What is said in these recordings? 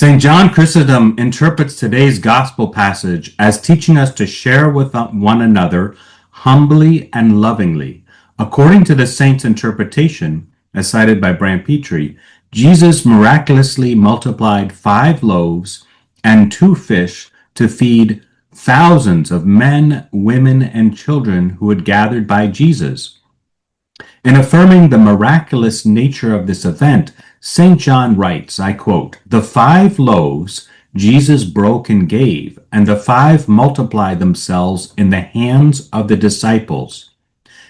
St. John Chrysostom interprets today's gospel passage as teaching us to share with one another humbly and lovingly. According to the saint's interpretation, as cited by Brant Petrie, Jesus miraculously multiplied 5 loaves and 2 fish to feed thousands of men, women, and children who had gathered by Jesus. In affirming the miraculous nature of this event, St. John writes, I quote, "The 5 loaves Jesus broke and gave, and the 5 multiplied themselves in the hands of the disciples."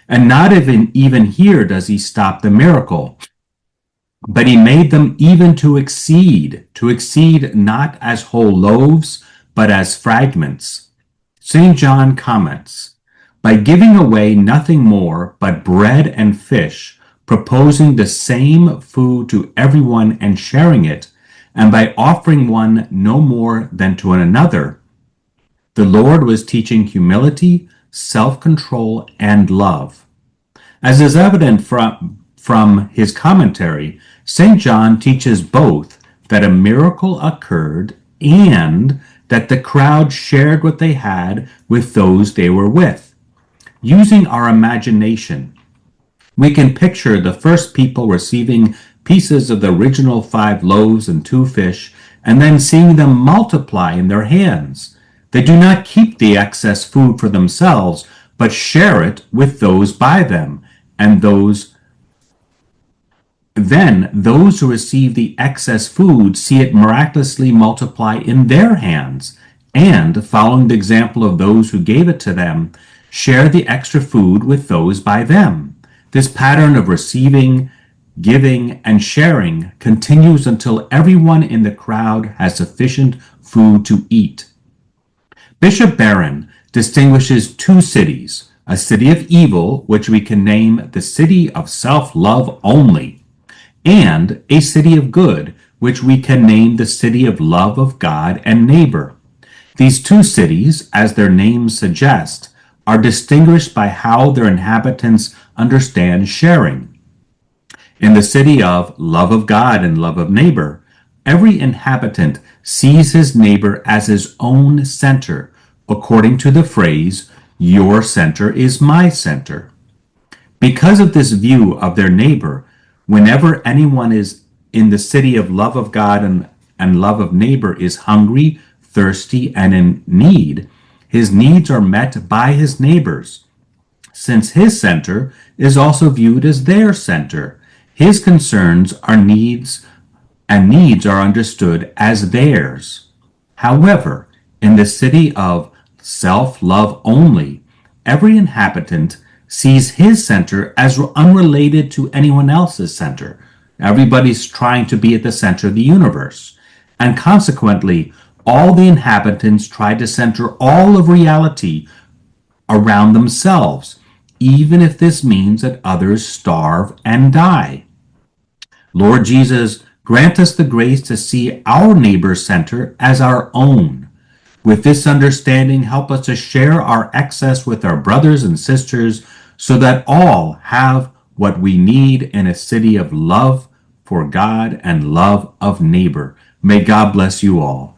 And not even here does he stop the miracle, but he made them even to exceed not as whole loaves, but as fragments. St. John comments, by giving away nothing more but bread and fish, proposing the same food to everyone and sharing it, and by offering one no more than to another, the Lord was teaching humility, self-control, and love. As is evident from his commentary, St. John teaches both that a miracle occurred and that the crowd shared what they had with those they were with. Using our imagination, we can picture the first people receiving pieces of the original 5 loaves and 2 fish, and then seeing them multiply in their hands. They do not keep the excess food for themselves, but share it with those by them, and those who receive the excess food see it miraculously multiply in their hands, and, following the example of those who gave it to them, share the extra food with those by them. This pattern of receiving, giving, and sharing continues until everyone in the crowd has sufficient food to eat. Bishop Barron distinguishes 2 cities, a city of evil, which we can name the city of self-love only, and a city of good, which we can name the city of love of God and neighbor. These 2 cities, as their names suggest, are distinguished by how their inhabitants understand sharing. In the city of love of God and love of neighbor, every inhabitant sees his neighbor as his own center, according to the phrase, "Your center is my center." Because of this view of their neighbor, whenever anyone is in the city of love of God and love of neighbor is hungry, thirsty, and in need, his needs are met by his neighbors. Since his center is also viewed as their center, his concerns are needs, and needs are understood as theirs. However, in the city of self-love only, every inhabitant sees his center as unrelated to anyone else's center. Everybody's trying to be at the center of the universe, and consequently, all the inhabitants try to center all of reality around themselves, even if this means that others starve and die. Lord Jesus, grant us the grace to see our neighbor's center as our own. With this understanding, help us to share our excess with our brothers and sisters so that all have what we need in a city of love for God and love of neighbor. May God bless you all.